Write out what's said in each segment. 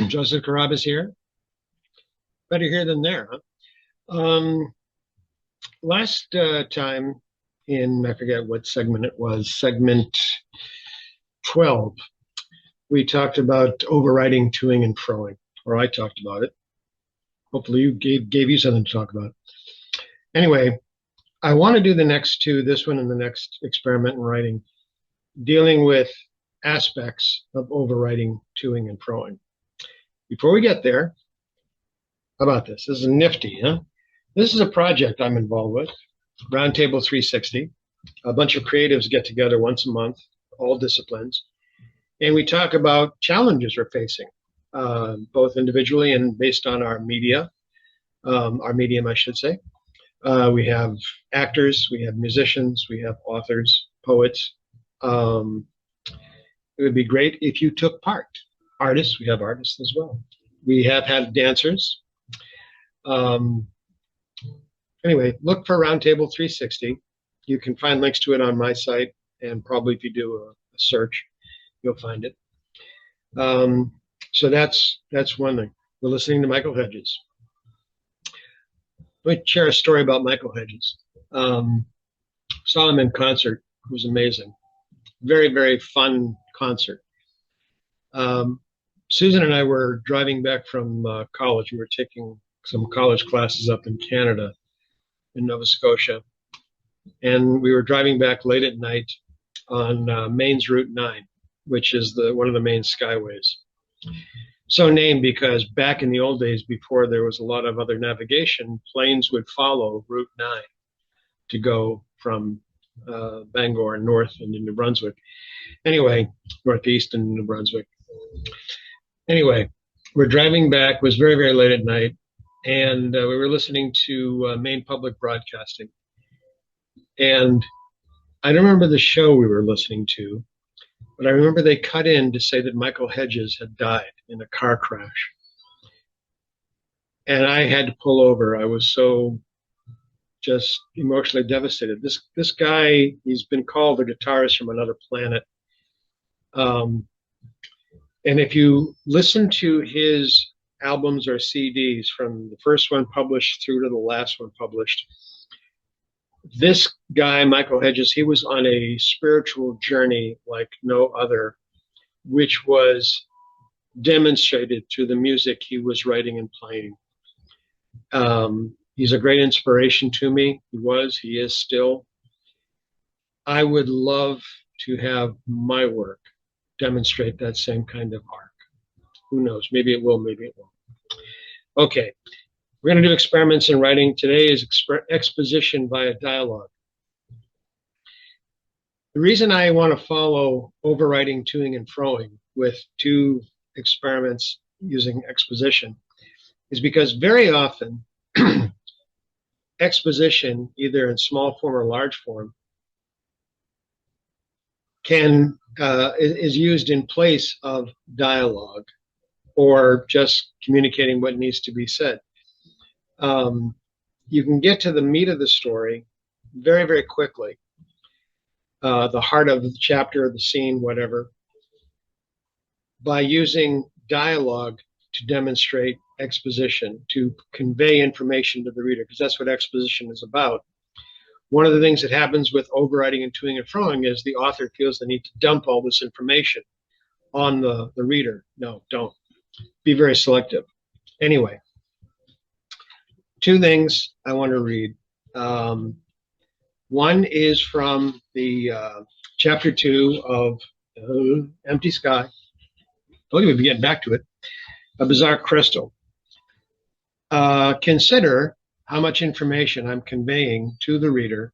Joseph Carabas here. Better here than there, huh? Last time I forget what segment it was, segment 12, we talked about overriding, toing, and froing, or I talked about it. Hopefully you gave you something to talk about. Anyway, I want to do the next two, this one and the next experiment in writing, dealing with aspects of overriding, toing, and froing. Before we get there, how about this? This is nifty, huh? This is a project I'm involved with, Roundtable 360. A bunch of creatives get together once a month, all disciplines, and we talk about challenges we're facing, both individually and based on our medium, I should say. We have actors, we have musicians, we have authors, poets. It would be great if you took part. Artists, we have artists as well. We have had dancers. Anyway, look for Roundtable 360. You can find links to it on my site, and probably if you do a search, you'll find it. So that's one thing. We're listening to Michael Hedges. Let me share a story about Michael Hedges. Saw him in concert. It was amazing. Very, very fun concert. Susan and I were driving back from college. We were taking some college classes up in Canada, in Nova Scotia. And we were driving back late at night on Maine's Route 9, which is one of the main skyways. So named because back in the old days, before there was a lot of other navigation, planes would follow Route 9 to go from Bangor north into New Brunswick. Anyway, northeast in New Brunswick. Anyway, we're driving back. It was very, very late at night, and we were listening to Maine Public Broadcasting. And I don't remember the show we were listening to, but I remember they cut in to say that Michael Hedges had died in a car crash. And I had to pull over. I was so just emotionally devastated. This guy, he's been called a guitarist from another planet. And if you listen to his albums or CDs from the first one published through to the last one published, this guy, Michael Hedges, he was on a spiritual journey like no other, which was demonstrated through the music he was writing and playing. He's a great inspiration to me. He is still. I would love to have my work demonstrate that same kind of arc. Who knows? Maybe it will, maybe it won't. Okay, we're going to do experiments in writing. Today is exposition via dialogue. The reason I want to follow overriding, toing, and froing with two experiments using exposition is because very often exposition, either in small form or large form, is used in place of dialogue or just communicating what needs to be said. You can get to the meat of the story very, very quickly, the heart of the chapter, the scene, whatever, by using dialogue to demonstrate exposition, to convey information to the reader, because that's what exposition is about. One of the things that happens with overriding and toing and froing is the author feels the need to dump all this information on the reader. No, don't. Be very selective. Anyway, two things I want to read. One is from the chapter 2 of Empty Sky. Told you we'd be getting back to it. A Bizarre Crystal. Consider how much information I'm conveying to the reader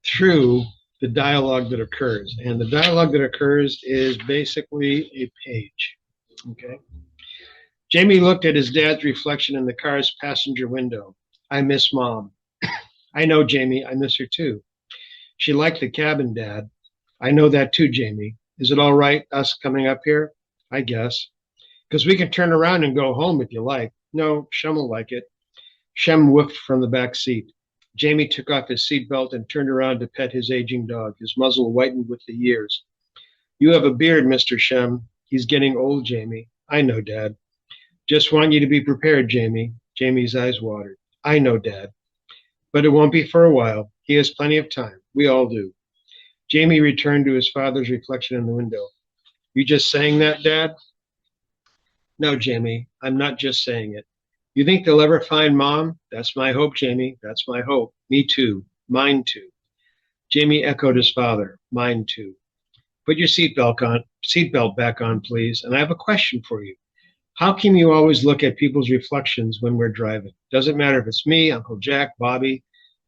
through the dialogue that occurs. And the dialogue that occurs is basically a page. Okay. Jamie looked at his dad's reflection in the car's passenger window. I miss Mom. I know, Jamie, I miss her too. She liked the cabin, Dad. I know that too, Jamie. Is it all right, us coming up here? I guess. Because we can turn around and go home if you like. No, Shem will like it. Shem whoofed from the back seat. Jamie took off his seatbelt and turned around to pet his aging dog, his muzzle whitened with the years. You have a beard, Mr. Shem. He's getting old, Jamie. I know, Dad. Just want you to be prepared, Jamie. Jamie's eyes watered. I know, Dad. But it won't be for a while. He has plenty of time. We all do. Jamie returned to his father's reflection in the window. You just saying that, Dad? No, Jamie, I'm not just saying it. You think they'll ever find Mom? That's my hope, Jamie. That's my hope. Me too. Mine too. Jamie echoed his father. Mine too. Put your seatbelt back on, please. And I have a question for you. How come you always look at people's reflections when we're driving? Doesn't matter if it's me, Uncle Jack, Bobby.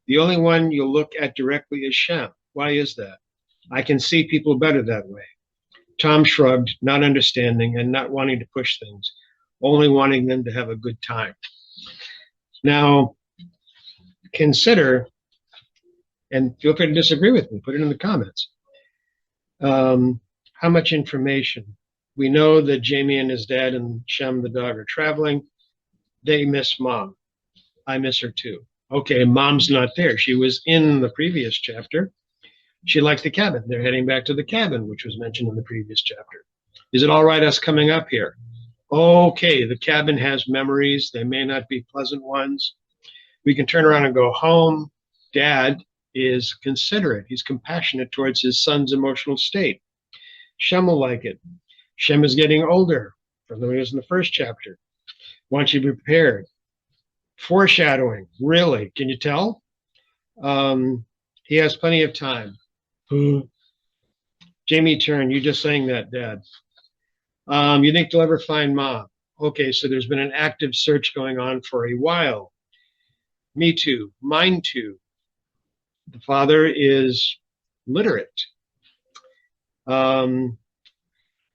The only one you'll look at directly is Shem. Why is that? I can see people better that way. Tom shrugged, not understanding and not wanting to push things, only wanting them to have a good time. Now, consider, and feel free to disagree with me, put it in the comments, how much information. We know that Jamie and his dad and Shem, the dog, are traveling. They miss Mom. I miss her too. Okay, Mom's not there. She was in the previous chapter. She likes the cabin. They're heading back to the cabin, which was mentioned in the previous chapter. Is it all right us coming up here? Okay, the cabin has memories. They may not be pleasant ones. We can turn around and go home. Dad is considerate. He's compassionate towards his son's emotional state. Shem will like it. Shem is getting older from when he was in the first chapter. Want you to be prepared. Foreshadowing, really, can you tell? He has plenty of time. Jamie turned, you just saying that, Dad. You think they'll ever find Mom? Okay, so there's been an active search going on for a while. Me too, mine too. The father is literate.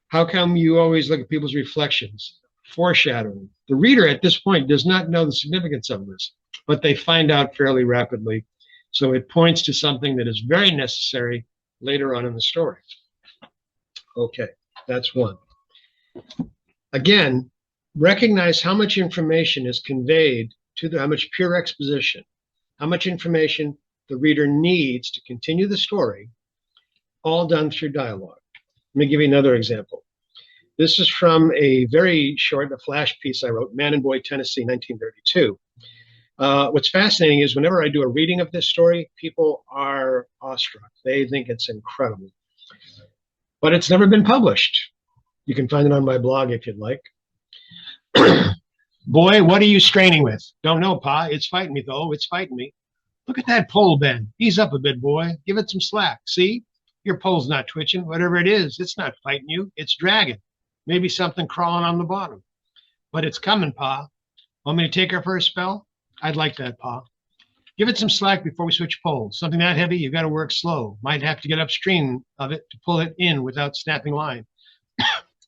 How come you always look at people's reflections? Foreshadowing. The reader at this point does not know the significance of this, but they find out fairly rapidly. So it points to something that is very necessary later on in the story. Okay, that's one. Again, recognize how much information is conveyed to how much pure exposition, how much information the reader needs to continue the story, all done through dialogue. Let me give you another example. This is from a very short, a flash piece I wrote, Man and Boy, Tennessee, 1932. What's fascinating is whenever I do a reading of this story, people are awestruck. They think it's incredible. But it's never been published. You can find it on my blog if you'd like. Boy, what are you straining with? Don't know, Pa. It's fighting me, though. It's fighting me. Look at that pole, Ben. Ease up a bit, boy. Give it some slack. See? Your pole's not twitching. Whatever it is, it's not fighting you. It's dragging. Maybe something crawling on the bottom. But it's coming, Pa. Want me to take her for a spell? I'd like that, Pa. Give it some slack before we switch poles. Something that heavy, you've got to work slow. Might have to get upstream of it to pull it in without snapping line.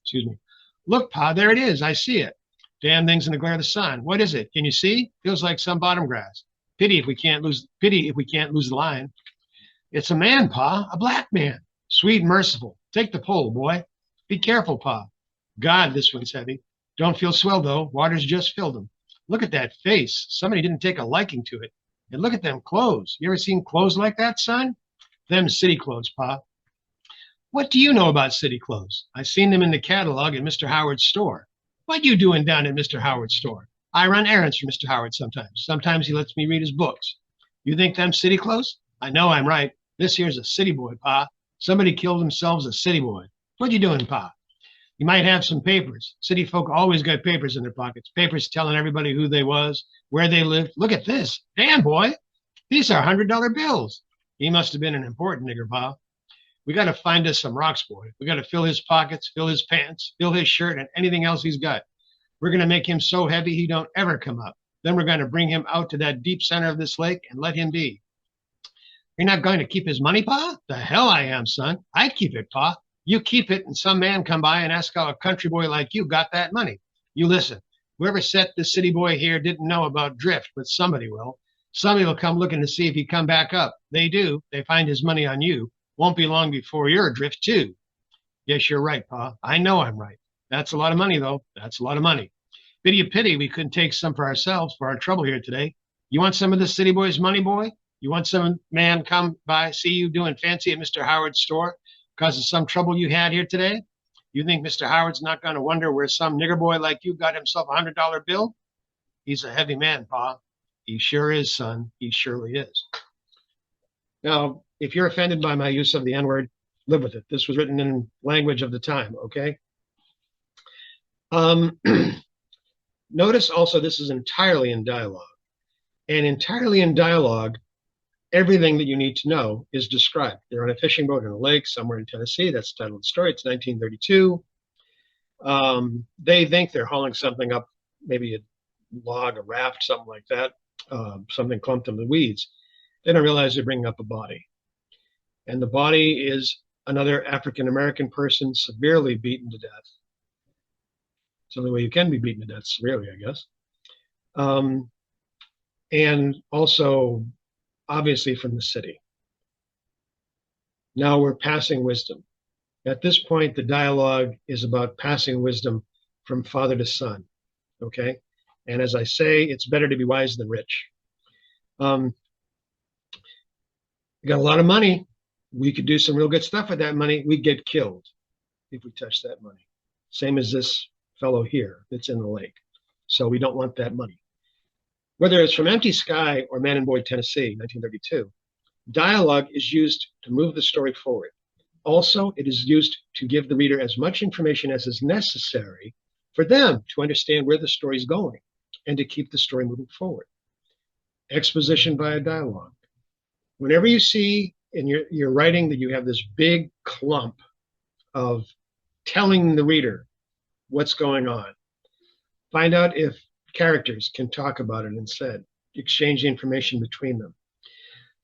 Excuse me. Look, Pa, there it is. I see it. Damn things in the glare of the sun. What is it? Can you see? Feels like some bottom grass. Pity if we can't lose the line. It's a man, Pa, a black man. Sweet and merciful. Take the pole, boy. Be careful, Pa. God, this one's heavy. Don't feel swell, though. Water's just filled him. Look at that face. Somebody didn't take a liking to it. And look at them clothes. You ever seen clothes like that, son? Them city clothes, Pa. What do you know about city clothes? I seen them in the catalog at Mr. Howard's store. What you doing down at Mr. Howard's store? I run errands for Mr. Howard sometimes. Sometimes he lets me read his books. You think them city clothes? I know I'm right. This here's a city boy, Pa. Somebody killed themselves a city boy. What you doing, Pa? You might have some papers. City folk always got papers in their pockets. Papers telling everybody who they was, where they lived. Look at this. Damn, boy. These are $100 bills. He must have been an important nigger, Pa. We got to find us some rocks, boy. We got to fill his pockets, fill his pants, fill his shirt, and anything else he's got. We're going to make him so heavy he don't ever come up. Then we're going to bring him out to that deep center of this lake and let him be. You're not going to keep his money, Pa? The hell I am, son. I keep it, Pa. You keep it, and some man come by and ask how a country boy like you got that money. You listen. Whoever set this city boy here didn't know about drift, but somebody will. Somebody will come looking to see if he come back up. They do. They find his money on you. Won't be long before you're adrift, too. Yes, you're right, Pa. I know I'm right. That's a lot of money, though. That's a lot of money. Pity a pity we couldn't take some for ourselves for our trouble here today. You want some of this city boy's money, boy? You want some man come by, see you doing fancy at Mr. Howard's store because of some trouble you had here today? You think Mr. Howard's not going to wonder where some nigger boy like you got himself $100 bill? He's a heavy man, Pa. He sure is, son. He surely is. Now, if you're offended by my use of the N-word, live with it. This was written in language of the time, okay? Notice also this is entirely in dialogue. And entirely in dialogue, everything that you need to know is described. They're on a fishing boat in a lake somewhere in Tennessee. That's the title of the story. It's 1932. They think they're hauling something up, maybe a log, a raft, something like that, something clumped in the weeds. They don't realize they're bringing up a body. And the body is another African-American person severely beaten to death. It's the only way you can be beaten to death, severely, I guess. And also, obviously, from the city. Now we're passing wisdom. At this point, the dialogue is about passing wisdom from father to son, okay? And as I say, it's better to be wise than rich. We got a lot of money. We could do some real good stuff with that money. We'd get killed if we touched that money. Same as this fellow here that's in the lake. So we don't want that money. Whether it's from Empty Sky or Man and Boy, Tennessee, 1932, dialogue is used to move the story forward. Also, it is used to give the reader as much information as is necessary for them to understand where the story is going and to keep the story moving forward. Exposition via dialogue. Whenever you see in your writing that you have this big clump of telling the reader what's going on, find out if characters can talk about it instead, exchange information between them.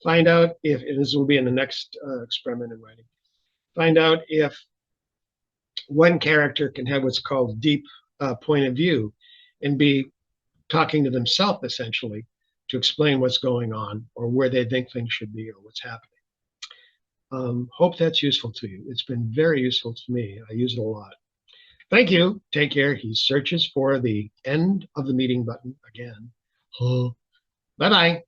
Find out if, and this will be in the next experiment in writing, find out if one character can have what's called deep point of view and be talking to themselves essentially to explain what's going on or where they think things should be or what's happening. Hope that's useful to you. It's been very useful to me. I use it a lot. Thank you. Take care. He searches for the end of the meeting button again. Bye-bye.